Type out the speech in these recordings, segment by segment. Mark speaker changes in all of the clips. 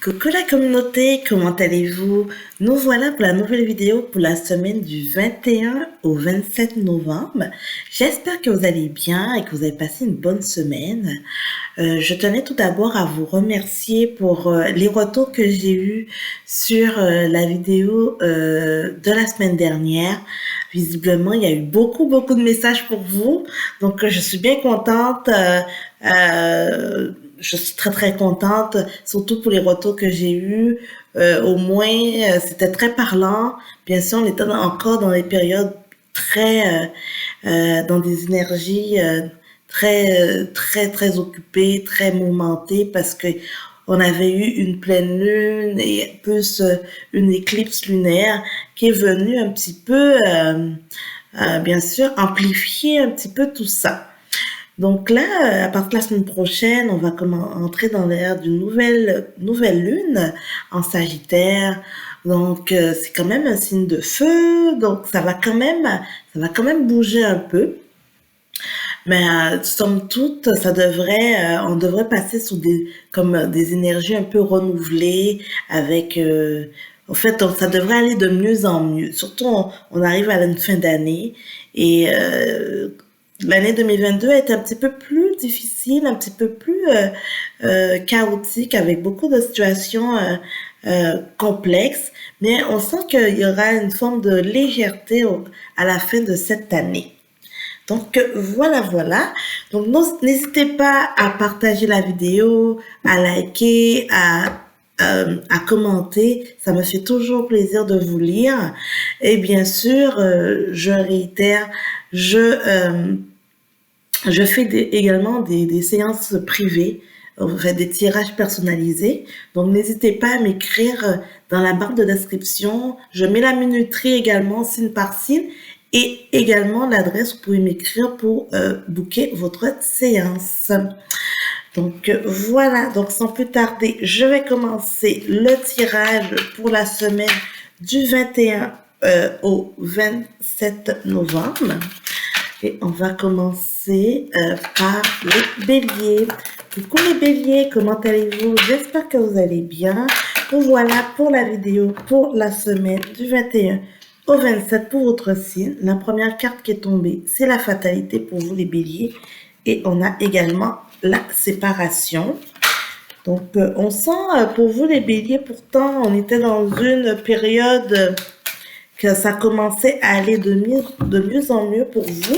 Speaker 1: Coucou la communauté, comment allez-vous? Nous voilà pour la nouvelle vidéo pour la semaine du 21 au 27 novembre. J'espère que vous allez bien et que vous avez passé une bonne semaine. Je tenais tout d'abord à vous remercier pour les retours que j'ai eus sur la vidéo de la semaine dernière. Visiblement, il y a eu beaucoup de messages pour vous. Donc, je suis bien contente. Je suis très contente, surtout pour les retours que j'ai eus. Au moins, c'était très parlant. Bien sûr, on était encore dans des périodes dans des énergies très occupées, très mouvementées, parce que on avait eu une pleine lune et plus une éclipse lunaire qui est venue un petit peu, bien sûr, amplifier un petit peu tout ça. Donc là, à partir de la semaine prochaine, on va entrer dans l'ère d'une nouvelle lune en Sagittaire. Donc c'est quand même un signe de feu, donc ça va quand même bouger un peu. Mais somme toute, on devrait passer sous des énergies un peu renouvelées avec en fait, ça devrait aller de mieux en mieux. Surtout, on arrive à une fin d'année et l'année 2022 est un petit peu plus difficile, un petit peu plus chaotique, avec beaucoup de situations complexes, mais on sent qu'il y aura une forme de légèreté à la fin de cette année. Donc voilà. Donc n'hésitez pas à partager la vidéo, à liker, à commenter. Ça me fait toujours plaisir de vous lire. Et bien sûr, je réitère, je fais également des séances privées, enfin des tirages personnalisés. Donc n'hésitez pas à m'écrire dans la barre de description. Je mets la minuterie également, signe par signe. Et également l'adresse, vous pouvez m'écrire pour booker votre séance. Donc voilà, donc sans plus tarder, je vais commencer le tirage pour la semaine du 21 au 27 novembre. Et on va commencer par les béliers. Coucou les béliers, comment allez-vous? J'espère que vous allez bien. Donc voilà pour la vidéo pour la semaine du 21 au 27 pour votre signe. La première carte qui est tombée, c'est la fatalité pour vous les béliers. Et on a également la séparation. Donc on sent pour vous les béliers, pourtant on était dans une période que ça commençait à aller de mieux en mieux pour vous.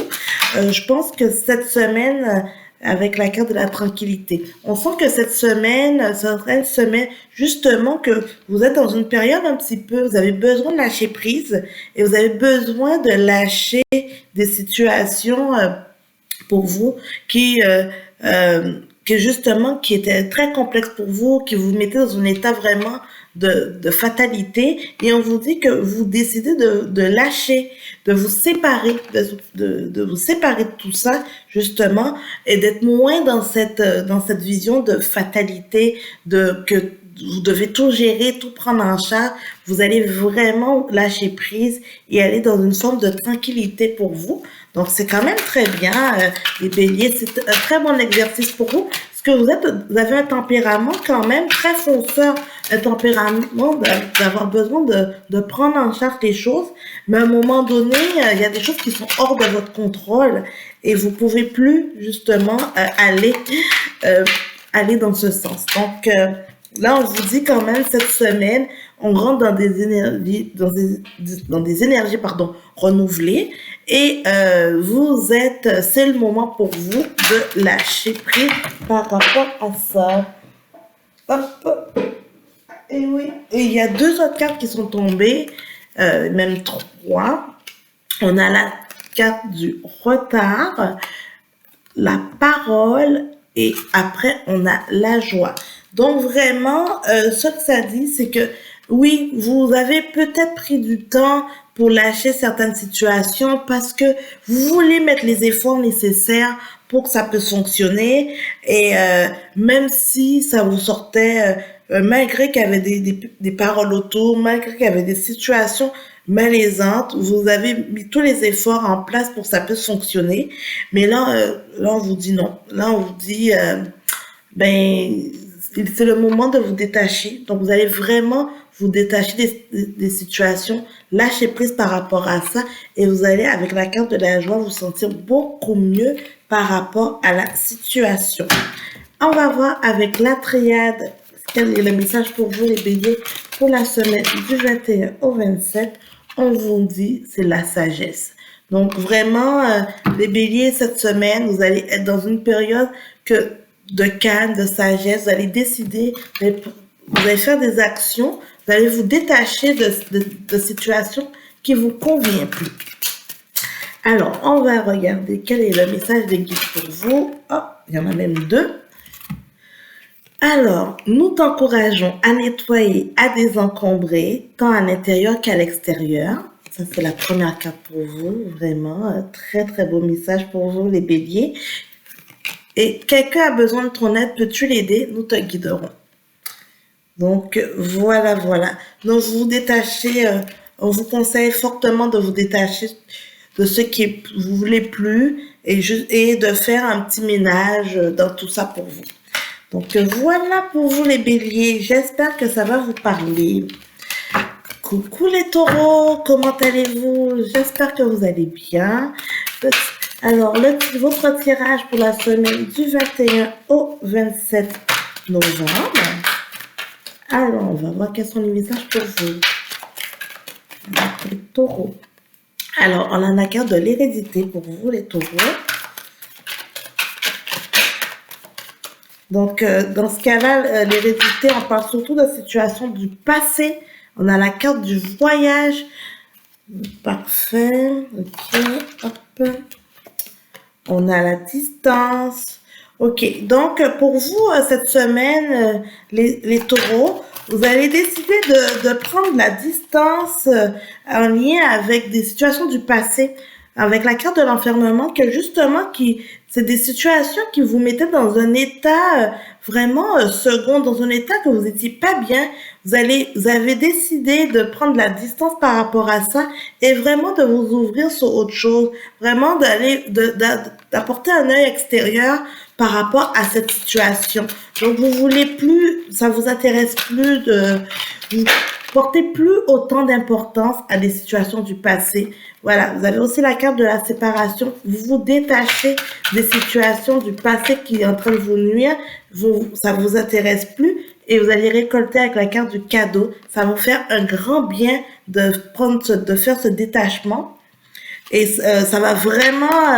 Speaker 1: Je pense que cette semaine, avec la carte de la tranquillité, on sent que cette semaine, ça sera une semaine justement que vous êtes dans une période un petit peu, vous avez besoin de lâcher prise et vous avez besoin de lâcher des situations pour vous qui étaient très complexes pour vous, qui vous mettaient dans un état vraiment de fatalité, et on vous dit que vous décidez de lâcher, de vous séparer, de vous séparer de tout ça, justement, et d'être moins dans cette vision de fatalité, que vous devez tout gérer, tout prendre en charge. Vous allez vraiment lâcher prise et aller dans une forme de tranquillité pour vous. Donc, c'est quand même très bien, les béliers. C'est un très bon exercice pour vous. Parce que vous avez un tempérament quand même très fonceur, un tempérament d'avoir besoin de prendre en charge les choses. Mais à un moment donné, il y a des choses qui sont hors de votre contrôle et vous pouvez plus, justement, aller dans ce sens. Donc, là, on vous dit quand même, cette semaine, on rentre dans des énergies, renouvelées. Et c'est le moment pour vous de lâcher prise par rapport à ça. Hop. Et oui. Et il y a 2 autres cartes qui sont tombées, même 3. On a la carte du retard, la parole, et après on a la joie. Donc vraiment, ce que ça dit, c'est que oui, vous avez peut-être pris du temps pour lâcher certaines situations parce que vous voulez mettre les efforts nécessaires pour que ça puisse fonctionner. Et même si ça vous sortait, malgré qu'il y avait des paroles autour, malgré qu'il y avait des situations malaisantes, vous avez mis tous les efforts en place pour que ça puisse fonctionner. Mais là, on vous dit non. Là, on vous dit, c'est le moment de vous détacher. Donc, vous allez vraiment vous détacher des situations, lâcher prise par rapport à ça et vous allez, avec la carte de la joie, vous sentir beaucoup mieux par rapport à la situation. On va voir avec la triade quel est le message pour vous les béliers pour la semaine du 21 au 27. On vous dit, c'est la sagesse. Donc vraiment, les béliers, cette semaine, vous allez être dans une période de calme, de sagesse. Vous allez décider, vous allez faire des actions, vous allez vous détacher de situations qui vous conviennent plus. Alors, on va regarder quel est le message des guides pour vous. Oh, il y en a même deux. Alors, nous t'encourageons à nettoyer, à désencombrer, tant à l'intérieur qu'à l'extérieur. Ça, c'est la première carte pour vous. Vraiment, très, très beau message pour vous, les béliers. Et quelqu'un a besoin de ton aide, peux-tu l'aider? Nous te guiderons. Donc, voilà. Donc, vous détachez, on vous conseille fortement de vous détacher de ce qui vous voulez plus et de faire un petit ménage dans tout ça pour vous. Donc, voilà pour vous les béliers. J'espère que ça va vous parler. Coucou les taureaux, comment allez-vous? J'espère que vous allez bien. Alors, votre tirage pour la semaine du 21 au 27 novembre. Alors, on va voir quels sont les messages pour vous. Les taureaux. Alors, on a la carte de l'hérédité pour vous, les taureaux. Donc, dans ce cas-là, l'hérédité, on parle surtout de situations du passé. On a la carte du voyage. Parfait. Ok, hop. On a la distance. Ok, donc pour vous, cette semaine, les taureaux, vous allez décider de prendre la distance en lien avec des situations du passé, avec la carte de l'enfermement, que justement, c'est des situations qui vous mettaient dans un état vraiment second, dans un état que vous n'étiez pas bien. Vous avez décidé de prendre la distance par rapport à ça et vraiment de vous ouvrir sur autre chose, vraiment d'apporter un œil extérieur par rapport à cette situation. Donc, vous voulez plus, ça vous intéresse plus vous portez plus autant d'importance à des situations du passé. Voilà, vous avez aussi la carte de la séparation. Vous vous détachez des situations du passé qui est en train de vous nuire. Ça vous intéresse plus et vous allez récolter avec la carte du cadeau. Ça va vous faire un grand bien de faire ce détachement et ça va vraiment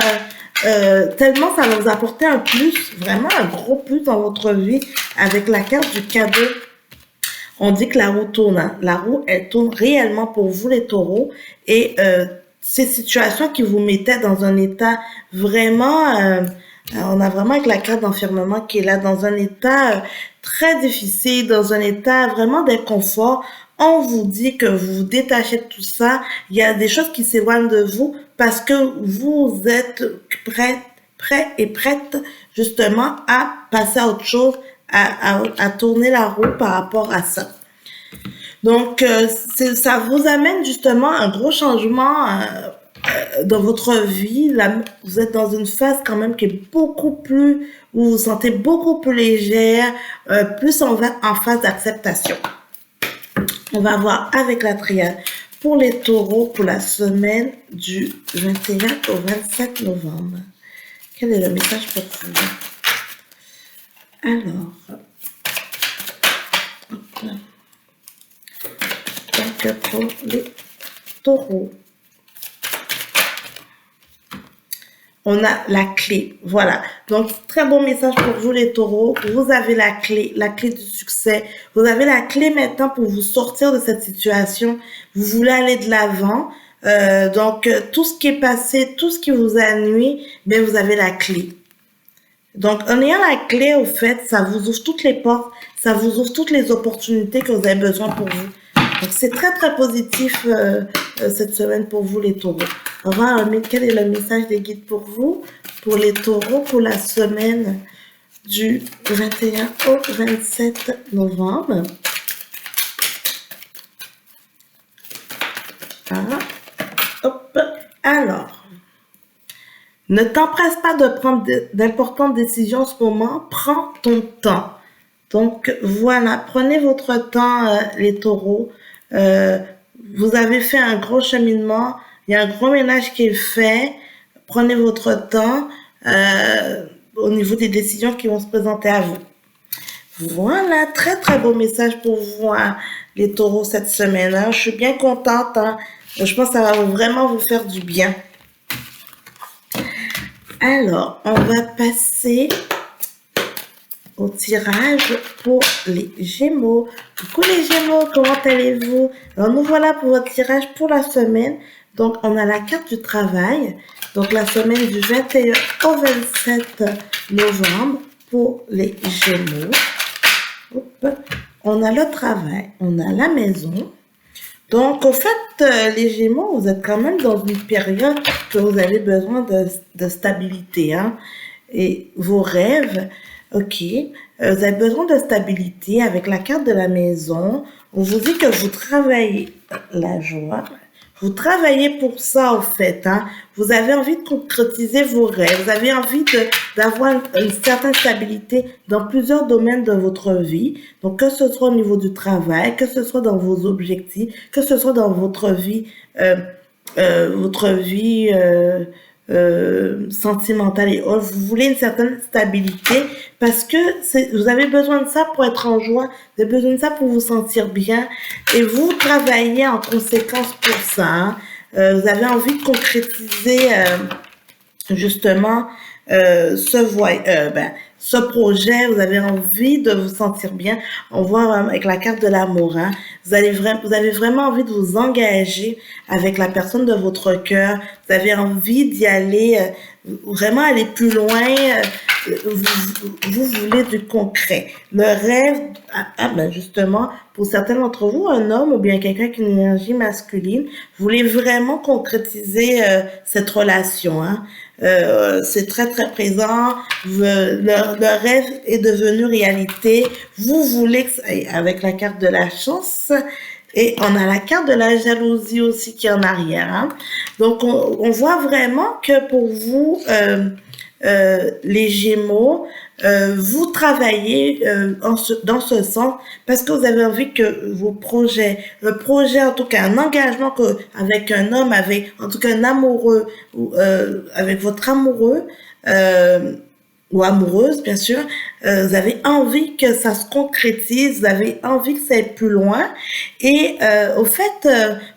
Speaker 1: tellement ça va vous apporter un plus, vraiment un gros plus dans votre vie avec la carte du cadeau. On dit que la roue tourne. Hein. La roue, elle tourne réellement pour vous, les taureaux. Et ces situations qui vous mettaient dans un état vraiment... on a vraiment avec la carte d'enfermement qui est là dans un état très difficile, dans un état vraiment d'inconfort. On vous dit que vous vous détachez de tout ça. Il y a des choses qui s'éloignent de vous parce que vous êtes prêt et prête justement à passer à autre chose, à tourner la roue par rapport à ça. Donc, ça vous amène justement un gros changement dans votre vie. Là, vous êtes dans une phase quand même qui est beaucoup plus, où vous vous sentez beaucoup plus légère, plus en phase d'acceptation. On va voir avec la triade pour les taureaux pour la semaine du 21 au 27 novembre. Quel est le message pour vous? Alors, donc pour les taureaux, on a la clé. Voilà. Donc, très bon message pour vous les taureaux. Vous avez la clé du succès. Vous avez la clé maintenant pour vous sortir de cette situation. Vous voulez aller de l'avant. Donc, tout ce qui est passé, tout ce qui vous a nuit, bien, vous avez la clé. Donc, en ayant la clé, au fait, ça vous ouvre toutes les portes, ça vous ouvre toutes les opportunités que vous avez besoin pour vous. Donc, c'est très, très positif cette semaine pour vous, les taureaux. On va voir quel est le message des guides pour vous, pour les taureaux, pour la semaine du 21 au 27 novembre. Ah, hop, alors... Ne t'empresse pas de prendre d'importantes décisions en ce moment. Prends ton temps. Donc voilà, prenez votre temps, les taureaux. Euh, Vous avez fait un gros cheminement, il y a un gros ménage qui est fait. Prenez votre temps au niveau des décisions qui vont se présenter à vous. Voilà, très très beau message pour vous, hein, les taureaux, cette semaine. Hein. Je suis bien contente. Hein. Je pense que ça va vraiment vous faire du bien. Alors, on va passer au tirage pour les Gémeaux. Coucou les Gémeaux, comment allez-vous? Alors, nous voilà pour votre tirage pour la semaine. Donc, on a la carte du travail. Donc, la semaine du 21 au 27 novembre pour les Gémeaux. Hop. On a le travail, on a la maison. Donc, au fait, les Gémeaux, vous êtes quand même dans une période que vous avez besoin de stabilité. Hein? Et vos rêves, ok, vous avez besoin de stabilité avec la carte de la maison. On vous dit que vous travaillez la joie. Vous travaillez pour ça, au fait. Hein? Vous avez envie de concrétiser vos rêves. Vous avez envie d'avoir une certaine stabilité dans plusieurs domaines de votre vie. Donc, que ce soit au niveau du travail, que ce soit dans vos objectifs, que ce soit dans votre vie, sentimentale et autres. Vous voulez une certaine stabilité parce que vous avez besoin de ça pour être en joie. Vous avez besoin de ça pour vous sentir bien. Et vous travaillez en conséquence pour ça. Hein. Vous avez envie de concrétiser justement ce projet, vous avez envie de vous sentir bien. On voit avec la carte de l'amour, hein, vous avez vraiment envie de vous engager avec la personne de votre cœur. Vous avez envie d'y aller, vraiment aller plus loin. Vous voulez du concret. Le rêve, ben justement, pour certains d'entre vous, un homme ou bien quelqu'un qui a une énergie masculine, vous voulez vraiment concrétiser cette relation. Hein. C'est très très présent. Le rêve est devenu réalité. Vous voulez, avec la carte de la chance, et on a la carte de la jalousie aussi qui est en arrière. Hein. Donc on voit vraiment que pour vous, les Gémeaux, vous travaillez dans ce sens parce que vous avez envie que vos projets, le projet en tout cas, un engagement avec un homme, avec en tout cas un amoureux, ou avec votre amoureux, ou amoureuse bien sûr, vous avez envie que ça se concrétise, vous avez envie que ça aille plus loin et au fait,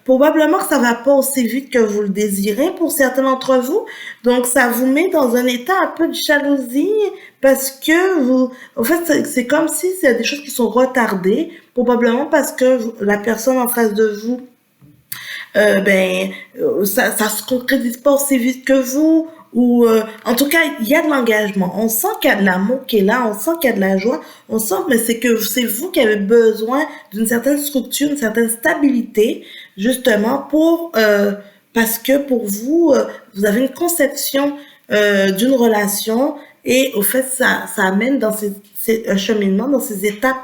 Speaker 1: probablement que ça va pas aussi vite que vous le désirez pour certains d'entre vous, donc ça vous met dans un état un peu de jalousie parce que vous, en fait, c'est comme si c'est des choses qui sont retardées, probablement parce que la personne en face de vous ça se concrétise pas aussi vite que vous ou en tout cas il y a de l'engagement, on sent qu'il y a de l'amour qui est là, on sent qu'il y a de la joie, on sent mais c'est que c'est vous qui avez besoin d'une certaine structure, une certaine stabilité justement pour parce que pour vous vous avez une conception d'une relation et au fait ça amène dans un cheminement, dans ces étapes.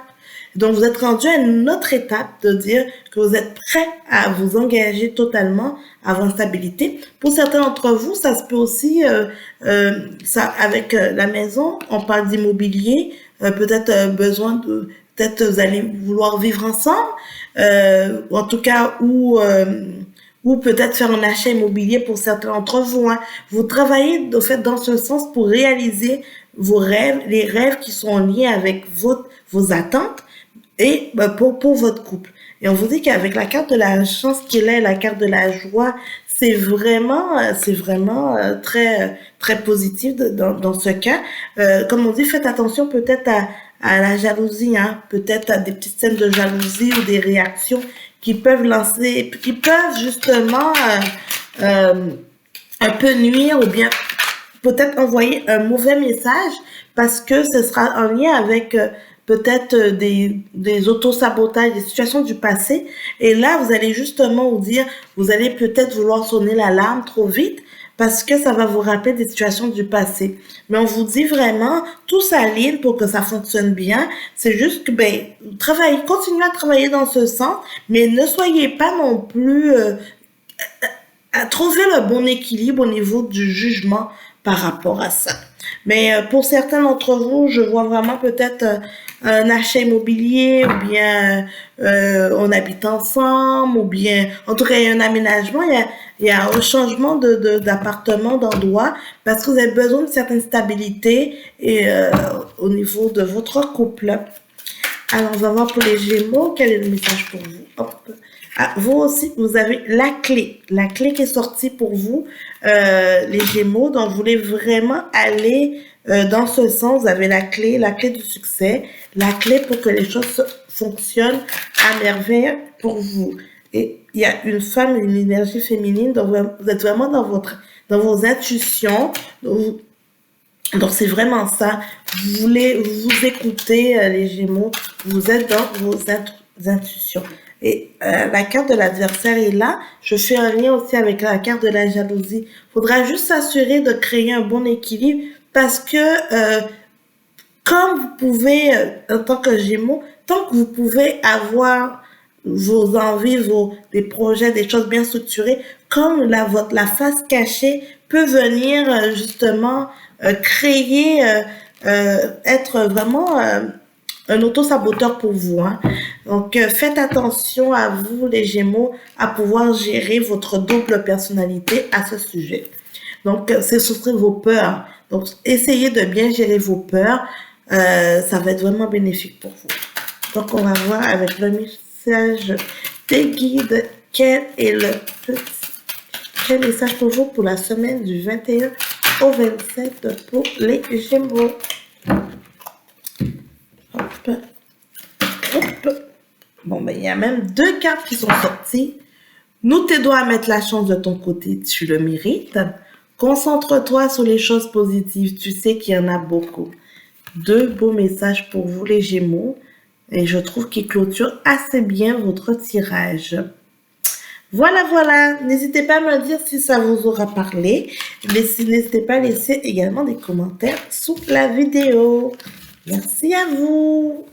Speaker 1: Donc, vous êtes rendu à une autre étape de dire que vous êtes prêt à vous engager totalement à votre stabilité. Pour certains d'entre vous, ça se peut aussi, ça, avec la maison, on parle d'immobilier, peut-être besoin de, peut-être vous allez vouloir vivre ensemble, en tout cas, ou peut-être faire un achat immobilier pour certains d'entre vous. Hein. Vous travaillez, au fait, dans ce sens pour réaliser vos rêves, les rêves qui sont liés avec vos attentes, et pour votre couple. Et on vous dit qu'avec la carte de la chance qui est là, la carte de la joie, c'est vraiment très très positif dans ce cas. Comme on dit, faites attention peut-être à la jalousie, hein, peut-être à des petites scènes de jalousie ou des réactions qui peuvent lancer, qui peuvent justement un peu nuire ou bien peut-être envoyer un mauvais message parce que ce sera en lien avec peut-être des autosabotages, des situations du passé. Et là, vous allez justement vous dire, vous allez peut-être vouloir sonner l'alarme trop vite parce que ça va vous rappeler des situations du passé. Mais on vous dit vraiment, tout s'aligne pour que ça fonctionne bien. C'est juste que, continuez à travailler dans ce sens, mais ne soyez pas non plus à trouver le bon équilibre au niveau du jugement par rapport à ça. Mais pour certains d'entre vous, je vois vraiment peut-être un achat immobilier, ou bien on habite ensemble, ou bien en tout cas il y a un aménagement, il y a un changement d'appartement, d'endroit, parce que vous avez besoin de certaine stabilité et, au niveau de votre couple. Alors, on va voir pour les Gémeaux, quel est le message pour vous. Hop. Ah, vous aussi, vous avez la clé qui est sortie pour vous, les Gémeaux. Donc, vous voulez vraiment aller dans ce sens. Vous avez la clé du succès, la clé pour que les choses fonctionnent à merveille pour vous. Et il y a une femme, une énergie féminine, donc vous êtes vraiment dans vos intuitions. Donc c'est vraiment ça. Vous écoutez les Gémeaux, vous êtes dans vos intuitions. Et la carte de l'adversaire est là. Je fais un lien aussi avec la carte de la jalousie. Faudra juste s'assurer de créer un bon équilibre parce que comme vous pouvez, en tant que Gémeaux, tant que vous pouvez avoir vos envies, des projets, des choses bien structurées, comme la face cachée peut venir justement créer, être vraiment un auto-saboteur pour vous. Hein. Donc, faites attention à vous, les Gémeaux, à pouvoir gérer votre double personnalité à ce sujet. Donc, c'est surtout vos peurs. Donc, essayez de bien gérer vos peurs. Ça va être vraiment bénéfique pour vous. Donc, on va voir avec le message des guides quel message pour vous pour la semaine du 21 au 27 pour les Gémeaux. Hop. Hop. Bon, ben, il y a même 2 cartes qui sont sorties. Nous t'aidons à mettre la chance de ton côté, tu le mérites. Concentre-toi sur les choses positives, tu sais qu'il y en a beaucoup. 2 beaux messages pour vous les Gémeaux et je trouve qu'ils clôturent assez bien votre tirage. Voilà, n'hésitez pas à me dire si ça vous aura parlé. N'hésitez pas à laisser également des commentaires sous la vidéo. Merci à vous.